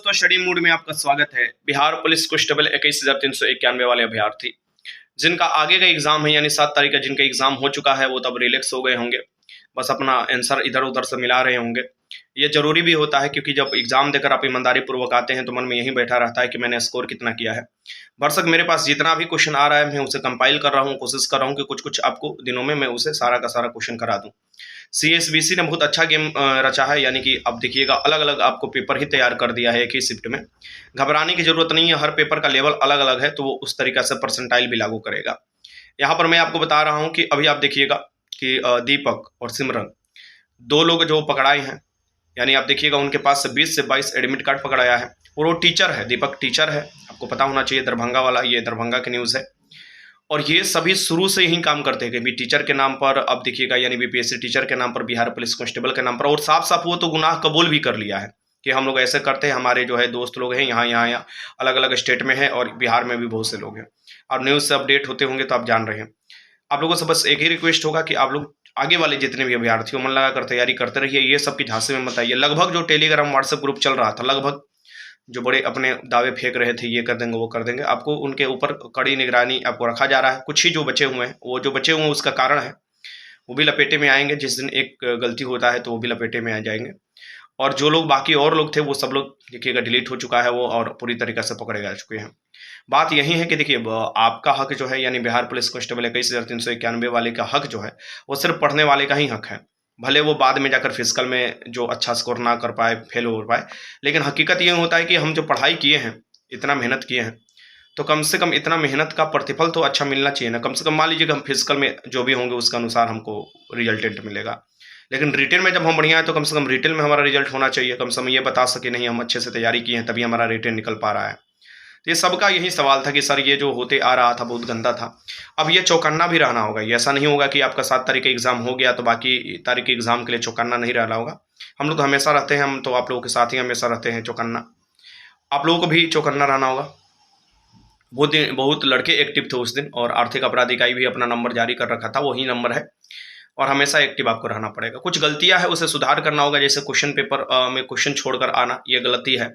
दोस्तों, study mood में आपका स्वागत है। बिहार पुलिस कांस्टेबल 21,391 वाले अभ्यर्थी जिनका आगे का एग्जाम है यानी 7 तारीख का जिनका एग्जाम हो चुका है वो तब रिलैक्स हो गए होंगे, बस अपना आंसर इधर उधर से मिला रहे होंगे। ये जरूरी भी होता है क्योंकि जब एग्जाम देकर आप ईमानदारी पूर्वक आते हैं तो मन में यही बैठा रहता है कि मैंने स्कोर कितना किया है। भरसक मेरे पास जितना भी क्वेश्चन आ रहा है मैं उसे कंपाइल कर रहा हूँ, कोशिश कर रहा हूँ कि कुछ कुछ आपको दिनों में मैं उसे सारा का सारा क्वेश्चन करा दूँ। CSBC ने बहुत अच्छा गेम रचा है, यानी कि अब देखिएगा अलग अलग आपको पेपर ही तैयार कर दिया है एक ही शिफ्ट में। घबराने की जरूरत नहीं है, हर पेपर का लेवल अलग अलग है तो वो उस तरीका से परसेंटाइल भी लागू करेगा। यहाँ पर मैं आपको बता रहा हूँ कि अभी आप देखिएगा कि दीपक और सिमरन दो लोग जो पकड़ाए हैं, यानी आप देखिएगा उनके पास से 20 से 22 एडमिट कार्ड पकड़ाया है और वो टीचर है। दीपक टीचर है, आपको पता होना चाहिए, दरभंगा वाला, ये दरभंगा की न्यूज़ है। और ये सभी शुरू से ही काम करते हैं कि भी टीचर के नाम पर, अब देखिएगा यानी BPSC टीचर के नाम पर, बिहार पुलिस कांस्टेबल के नाम पर, और साफ साफ वो तो गुनाह कबूल भी कर लिया है कि हम लोग ऐसे करते हैं, हमारे जो है दोस्त लोग हैं यहाँ अलग अलग स्टेट में है और बिहार में भी बहुत से लोग हैं। और न्यूज़ से अपडेट होते होंगे तो आप जान रहे हैं। आप लोगों से बस एक ही रिक्वेस्ट होगा कि आप लोग आगे वाले जितने भी अभ्यर्थी हो मन लगा कर तैयारी करते रहिए, ये सब की झांसे में मत आइए। लगभग जो टेलीग्राम व्हाट्सएप ग्रुप चल रहा था, लगभग जो बड़े अपने दावे फेंक रहे थे ये कर देंगे वो कर देंगे, आपको उनके ऊपर कड़ी निगरानी आपको रखा जा रहा है। कुछ ही जो बचे हुए हैं, वो जो बचे हुए हैं उसका कारण है, वो भी लपेटे में आएंगे। जिस दिन एक गलती होता है तो वो भी लपेटे में आ जाएंगे। और जो लोग बाकी और लोग थे वो सब लोग देखिएगा डिलीट हो चुका है वो, और पूरी तरीके से पकड़े जा चुके हैं। बात यही है कि देखिए आपका हक जो है, यानी बिहार पुलिस कांस्टेबल 21,391 वाले का हक जो है वो सिर्फ पढ़ने वाले का ही हक है। भले वो बाद में जाकर फिजिकल में जो अच्छा स्कोर ना कर पाए, फेल हो पाए, लेकिन हकीकत ये होता है कि हम जो पढ़ाई किए हैं, इतना मेहनत किए हैं, तो कम से कम इतना मेहनत का प्रतिफल तो अच्छा मिलना चाहिए ना। कम से कम मान लीजिए कि हम फिजिकल में जो भी होंगे उसके अनुसार हमको रिजल्टेंट मिलेगा, लेकिन रिटेन में जब हम बढ़िया है तो कम से कम रिटेन में हमारा रिजल्ट होना चाहिए। कम से कम ये बता सके नहीं हम अच्छे से तैयारी किए हैं तभी हमारा रिटेन निकल पा रहा है। तो ये सबका यही सवाल था कि सर ये जो होते आ रहा था बहुत गंदा था। अब ये चौकन्ना भी रहना होगा, ये ऐसा नहीं होगा कि आपका 7 तारीख का एग्जाम हो गया तो बाकी तारीख के एग्जाम के लिए चौकन्ना नहीं रहना होगा। हम लोग तो हमेशा रहते हैं, हम तो आप लोगों के साथ ही हमेशा रहते हैं चौकन्ना। आप लोगों को भी चौकन्ना रहना होगा। बहुत लड़के एक्टिव थे उस दिन, और आर्थिक अपराध इकाई भी अपना नंबर जारी कर रखा था, वही नंबर है, और हमेशा एक्टिव आपको रहना पड़ेगा। कुछ गलतियां है उसे सुधार करना होगा, जैसे क्वेश्चन पेपर में क्वेश्चन छोड़कर आना, ये गलती है।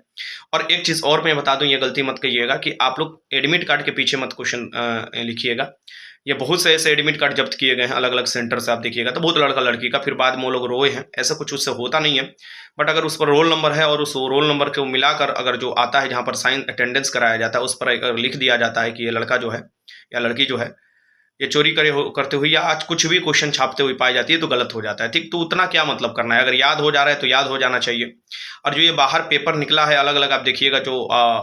और एक चीज़ और मैं बता दूं, ये गलती मत करिएगा कि आप लोग एडमिट कार्ड के पीछे मत क्वेश्चन लिखिएगा। ये बहुत से ऐसे एडमिट कार्ड जब्त किए गए हैं अलग अलग सेंटर से, आप देखिएगा तो बहुत लड़का लड़की का, फिर बाद में वो लोग रोए हैं, ऐसा कुछ उससे होता नहीं है। बट अगर उस पर रोल नंबर है और उस रोल नंबर को मिलाकर अगर जो आता है जहाँ पर साइन अटेंडेंस कराया जाता है उस पर अगर लिख दिया जाता है कि ये लड़का जो है या लड़की जो है ये चोरी करते हुए या आज कुछ भी क्वेश्चन छापते हुए पाई जाती है तो गलत हो जाता है। ठीक, तो उतना क्या मतलब करना है, अगर याद हो जा रहा है तो याद हो जाना चाहिए। और जो ये बाहर पेपर निकला है अलग अलग, आप देखिएगा जो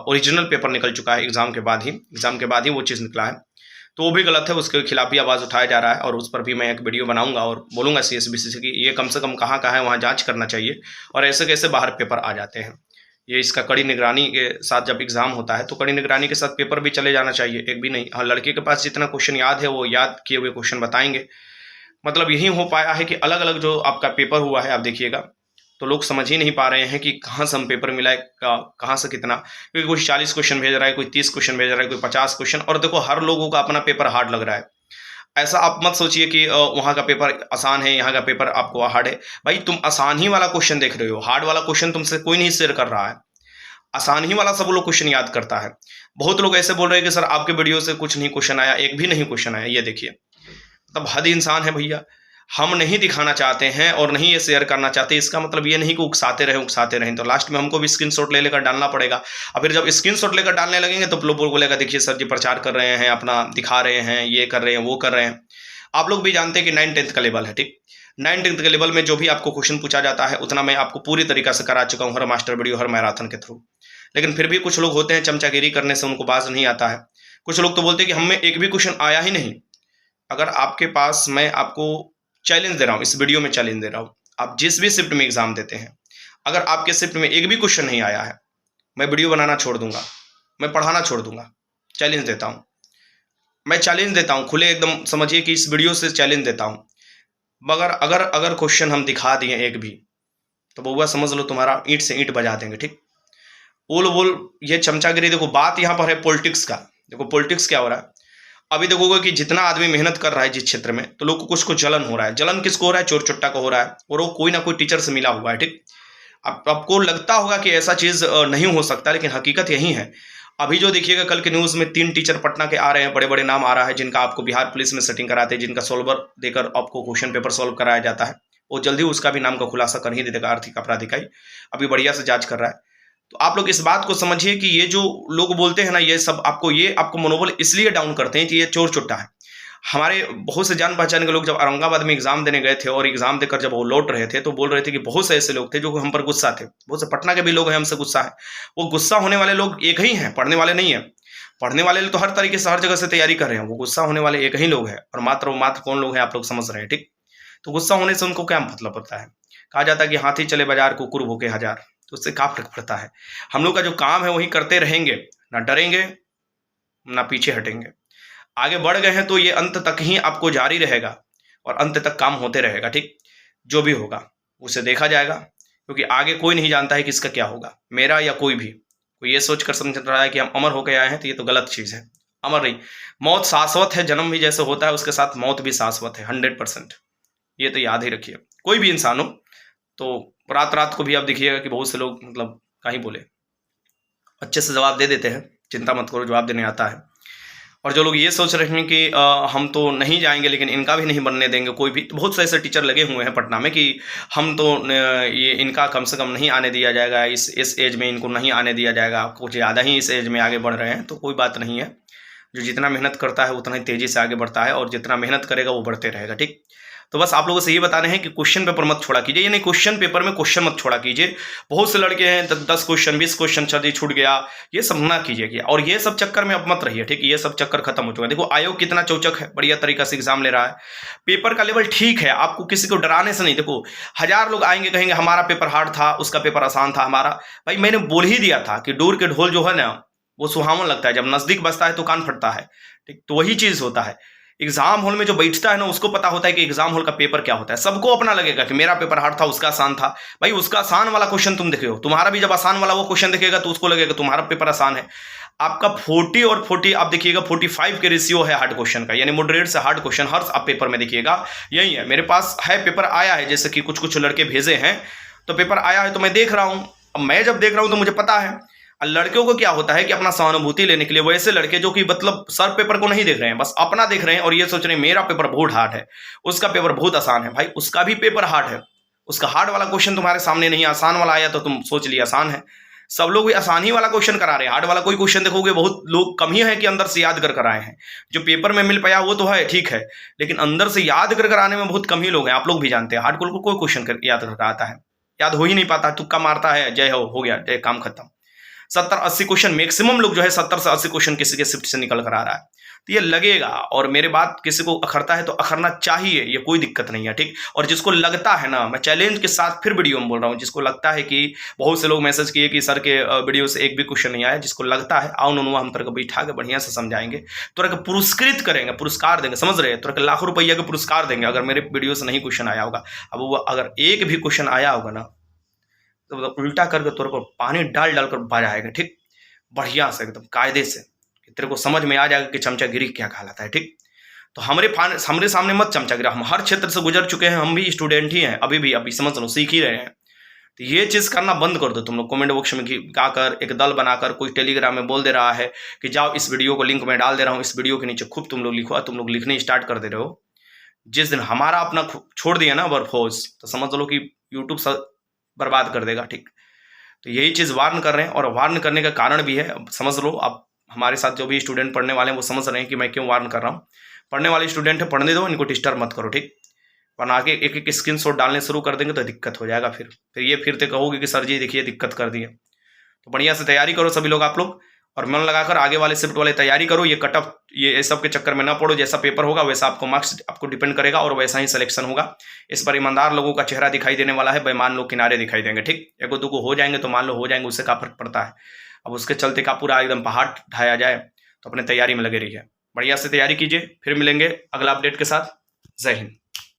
ओरिजिनल पेपर निकल चुका है एग्जाम के बाद ही वो चीज़ निकला है, तो वो भी गलत है, उसके खिलाफ भी आवाज़ उठाया जा रहा है। और उस पर भी मैं एक वीडियो बनाऊंगा और बोलूँगा CSBC से कि ये कम से कम कहाँ है वहाँ जाँच करना चाहिए, और ऐसे कैसे बाहर पेपर आ जाते हैं। ये इसका कड़ी निगरानी के साथ जब एग्जाम होता है तो कड़ी निगरानी के साथ पेपर भी चले जाना चाहिए, एक भी नहीं। हाँ, लड़के के पास जितना क्वेश्चन याद है वो याद किए हुए क्वेश्चन बताएंगे। मतलब यही हो पाया है कि अलग अलग जो आपका पेपर हुआ है आप देखिएगा तो लोग समझ ही नहीं पा रहे हैं कि कहाँ से हम पेपर मिला है, कहाँ से कितना, क्योंकि कोई 40 क्वेश्चन भेज रहा है, कोई 30 क्वेश्चन भेज रहा है, कोई 50 क्वेश्चन। और देखो हर लोगों का अपना पेपर हार्ड लग रहा है। ऐसा आप मत सोचिए कि वहाँ का पेपर आसान है, यहाँ का पेपर आपको हार्ड है। भाई तुम आसान ही वाला क्वेश्चन देख रहे हो, हार्ड वाला क्वेश्चन तुमसे कोई नहीं शेयर कर रहा है, आसान ही वाला सब लोग क्वेश्चन याद करता है। बहुत लोग ऐसे बोल रहे हैं कि सर आपके वीडियो से कुछ नहीं क्वेश्चन आया, एक भी नहीं क्वेश्चन आया। ये देखिए, मतलब हद इंसान है भैया। हम नहीं दिखाना चाहते हैं और नहीं ये शेयर करना चाहते, इसका मतलब ये नहीं कि उकसाते रहें तो लास्ट में हमको भी स्क्रीनशॉट ले लेकर डालना पड़ेगा। और फिर जब स्क्रीनशॉट लेकर डालने लगेंगे तो लोग बोलेगा देखिए सर जी प्रचार कर रहे हैं, अपना दिखा रहे हैं, ये कर रहे हैं, वो कर रहे हैं। आप लोग भी जानते हैं कि 9-10 का लेवल है, ठीक, 9-10 के लेवल में जो भी आपको क्वेश्चन पूछा जाता है उतना मैं आपको पूरी तरीका से करा चुका हूँ, हर मास्टर वीडियो, हर मैराथन के थ्रू। लेकिन फिर भी कुछ लोग होते हैं चमचागिरी करने से उनको बाज नहीं आता है। कुछ लोग तो बोलते हैं कि हमें एक भी क्वेश्चन आया ही नहीं। अगर आपके पास, मैं आपको चैलेंज दे रहा हूँ, इस वीडियो में चैलेंज दे रहा हूँ, आप जिस भी शिफ्ट में एग्जाम देते हैं, अगर आपके शिफ्ट में एक भी क्वेश्चन नहीं आया है, मैं वीडियो बनाना छोड़ दूंगा, मैं पढ़ाना छोड़ दूंगा। चैलेंज देता हूँ, मैं चैलेंज देता हूँ खुले एकदम, समझिए कि इस वीडियो से चैलेंज देता हूँ। मगर अगर क्वेश्चन हम दिखा दिए एक भी, तो बउआ समझ लो तुम्हारा ईंट से ईंट बजा देंगे। ठीक, बोल ये चमचागिरी। देखो बात यहाँ पर है पॉलिटिक्स का। देखो पॉलिटिक्स क्या हो रहा है, अभी देखोगे कि जितना आदमी मेहनत कर रहा है जिस क्षेत्र में, तो लोग को कुछ जलन हो रहा है। जलन किसको हो रहा है? चोर चुट्टा को हो रहा है, और वो कोई ना कोई टीचर से मिला हुआ है। ठीक, आपको लगता होगा कि ऐसा चीज़ नहीं हो सकता, लेकिन हकीकत यही है। अभी जो देखिएगा कल के न्यूज़ में 3 टीचर पटना के आ रहे हैं, बड़े-बड़े नाम आ रहा है, जिनका आपको बिहार पुलिस में सेटिंग कराते हैं, जिनका सॉल्वर देकर आपको क्वेश्चन पेपर सॉल्व कराया जाता है। वो जल्दी उसका भी नाम का खुलासा कर ही देगा आर्थिक अपराध इकाई, अभी बढ़िया से जाँच कर रहा है। तो आप लोग इस बात को समझिए कि ये जो लोग बोलते हैं ना, ये सब आपको मनोबल इसलिए डाउन करते हैं कि ये चोर-चुट्टा है। हमारे बहुत से जान पहचान के लोग जब औरंगाबाद में एग्जाम देने गए थे और एग्जाम देकर जब वो लौट रहे थे, तो बोल रहे थे कि बहुत से ऐसे लोग थे जो हम पर गुस्सा थे। बहुत से पटना के भी लोग हैं हमसे गुस्सा है। वो गुस्सा होने वाले लोग एक ही हैं, पढ़ने वाले नहीं है। पढ़ने वाले तो हर तरीके से हर जगह से तैयारी कर रहे हैं, वो गुस्सा होने वाले एक ही लोग हैं, और मात्र कौन लोग हैं आप लोग समझ रहे हैं, ठीक। तो गुस्सा होने से उनको क्या मतलब पड़ता है। कहा जाता है कि हाथी चले बाजार कुकुर भूखे हजार, तो उससे क्या फर्क पड़ता है। हम लोग का जो काम है वही करते रहेंगे, ना डरेंगे ना पीछे हटेंगे। आगे बढ़ गए हैं तो ये अंत तक ही आपको जारी रहेगा और अंत तक काम होते रहेगा, ठीक। जो भी होगा उसे देखा जाएगा, क्योंकि आगे कोई नहीं जानता है कि इसका क्या होगा, मेरा या कोई भी। कोई ये सोचकर समझ रहा है कि हम अमर होकर आए हैं, तो ये तो गलत चीज़ है। अमर नहीं, मौत शाश्वत है। जन्म भी जैसे होता है उसके साथ मौत भी शाश्वत है, 100%। ये तो याद ही रखिए, कोई भी इंसान हो। तो रात रात को भी आप देखिएगा कि बहुत से लोग मतलब कहीं बोले अच्छे से जवाब दे देते हैं, चिंता मत करो जवाब देने आता है। और जो लोग ये सोच रहे हैं कि हम तो नहीं जाएंगे लेकिन इनका भी नहीं बनने देंगे कोई भी, तो बहुत से ऐसे टीचर लगे हुए हैं पटना में कि हम तो ये इनका कम से कम नहीं आने दिया जाएगा, इस एज में इनको नहीं आने दिया जाएगा, कुछ ज़्यादा ही इस एज में आगे बढ़ रहे हैं। तो कोई बात नहीं है, जो जितना मेहनत करता है उतना ही तेज़ी से आगे बढ़ता है, और जितना मेहनत करेगा वो बढ़ते रहेगा, ठीक। तो बस आप लोगों से ये बताने हैं कि क्वेश्चन पेपर मत छोड़ा कीजिए, यानी क्वेश्चन पेपर में क्वेश्चन मत छोड़ा कीजिए। बहुत से लड़के हैं 10 क्वेश्चन 20 क्वेश्चन सर छूट गया, ये सब ना कीजिए। और ये सब चक्कर में अब मत रहिए, ठीक। ये सब चक्कर खत्म हो चुका है। देखो आयोग कितना चौचक है, बढ़िया तरीका से एग्जाम ले रहा है। पेपर का लेवल ठीक है, आपको किसी को डराने से नहीं। देखो 1000 लोग आएंगे कहेंगे हमारा पेपर हार्ड था, उसका पेपर आसान था। हमारा भाई मैंने बोल ही दिया था कि दूर के ढोल जो है ना वो सुहावन लगता है, जब नजदीक बजता है तो कान फटता है, ठीक। तो वही चीज होता है। एग्जाम हॉल में जो बैठता है ना उसको पता होता है कि एग्जाम हॉल का पेपर क्या होता है। सबको अपना लगेगा कि मेरा पेपर हार्ड था, उसका आसान था। भाई उसका आसान वाला क्वेश्चन तुम देखे हो, तुम्हारा भी जब आसान वाला वो क्वेश्चन देखेगा तो उसको लगेगा तुम्हारा पेपर आसान है। आपका 40 और 40 आप देखिएगा 45 के रेशियो है हार्ड क्वेश्चन का, यानी मॉडरेट से हार्ड क्वेश्चन हर आप पेपर में देखिएगा यही है। मेरे पास है, पेपर आया है, जैसे कि कुछ लड़के भेजे हैं तो पेपर आया है तो मैं देख रहा हूं। अब मैं जब देख रहा हूं तो मुझे पता है। लड़कियों को क्या होता है कि अपना सहानुभूति लेने के लिए वैसे लड़के जो कि मतलब सर पेपर को नहीं देख रहे हैं, बस अपना देख रहे हैं और ये सोच रहे हैं मेरा पेपर बहुत हार्ड है, उसका पेपर बहुत आसान है। भाई उसका भी पेपर हार्ड है, उसका हार्ड वाला क्वेश्चन तुम्हारे सामने नहीं, आसान वाला आया तो तुम सोच लिया आसान है। सब लोग भी आसान ही वाला क्वेश्चन करा रहे हैं, हार्ड वाला कोई क्वेश्चन देखोगे बहुत लोग कम ही है कि अंदर से याद कर आए हैं। जो पेपर में मिल पाया वो तो है, ठीक है, लेकिन अंदर से याद कर आने में बहुत कम ही लोग हैं। आप लोग भी जानते हैं हार्ड को कोई क्वेश्चन याद कर आता है, याद हो ही नहीं पाता, तुक्का मारता है, जय हो गया, जय, काम खत्म। 70-80 क्वेश्चन मैक्सिमम लोग जो है 70 से 80 क्वेश्चन किसी के शिफ्ट से निकल कर आ रहा है, तो ये लगेगा। और मेरे बात किसी को अखरता है तो अखरना चाहिए, ये कोई दिक्कत नहीं है, ठीक। और जिसको लगता है ना, मैं चैलेंज के साथ फिर वीडियो में बोल रहा हूँ, जिसको लगता है कि बहुत से लोग मैसेज किए कि सर के वीडियो से एक भी क्वेश्चन नहीं आया, जिसको लगता है आओ नुनुआ हम तरह बैठा के बढ़िया से समझाएंगे, तरह के पुरस्कृत करेंगे, पुरस्कार देंगे, समझ रहे हैं, तरह के लाखों रुपया के पुरस्कार देंगे अगर मेरे वीडियो से नहीं क्वेश्चन आया होगा। अब वो अगर एक भी क्वेश्चन आया होगा ना तो उल्टा करके तौर पर पानी डाल कर बजाएगा, ठीक, बढ़िया से एकदम कायदे से, कि तेरे को समझ में आ जाएगा कि चमचागिरी क्या कहलाता है, ठीक। तो हमरे सामने मत चमचागिरी, हम हर क्षेत्र से गुजर चुके हैं, हम भी स्टूडेंट ही हैं, अभी समझ लो सीख ही रहे हैं। तो ये चीज़ करना बंद कर दो तुम लोग। कमेंट बॉक्स में गाकर एक दल बनाकर कोई टेलीग्राम में बोल दे रहा है कि जाओ इस वीडियो को लिंक में डाल दे रहा हूँ, इस वीडियो के नीचे खूब तुम लोग लिखो, तुम लोग लिखने स्टार्ट कर दे रहे हो। जिस दिन हमारा अपना छोड़ दिया ना वर्कफोर्स, तो समझ लो कि यूट्यूब बर्बाद कर देगा, ठीक। तो यही चीज़ वार्न कर रहे हैं, और वार्न करने का कारण भी है, समझ लो। आप हमारे साथ जो भी स्टूडेंट पढ़ने वाले हैं वो समझ रहे हैं कि मैं क्यों वार्न कर रहा हूँ। पढ़ने वाले स्टूडेंट है, पढ़ने दो, इनको डिस्टर्ब मत करो, ठीक। वरना आगे एक एक स्क्रीनशॉट डालने शुरू कर देंगे तो दिक्कत हो जाएगा। फिर ये फिरते कहोगे कि सर जी देखिए दिक्कत कर दिए। तो बढ़िया से तैयारी करो सभी लोग आप लोग, और मन लगाकर आगे वाले शिफ्ट वाले तैयारी करो। ये कट ऑफ ये सब के चक्कर में ना पड़ो, जैसा पेपर होगा वैसा आपको मार्क्स आपको डिपेंड करेगा और वैसा ही सिलेक्शन होगा। इस पर ईमानदार लोगों का चेहरा दिखाई देने वाला है, बेईमान लोग किनारे दिखाई देंगे, ठीक। एक दो को हो जाएंगे तो मान लो हो जाएंगे, उससे क्या फर्क पड़ता है। अब उसके चलते का पूरा एकदम पहाड़ ढाया जाए, तो अपने तैयारी में लगे रहिए, बढ़िया से तैयारी कीजिए। फिर मिलेंगे अगला अपडेट के साथ। जय हिंद।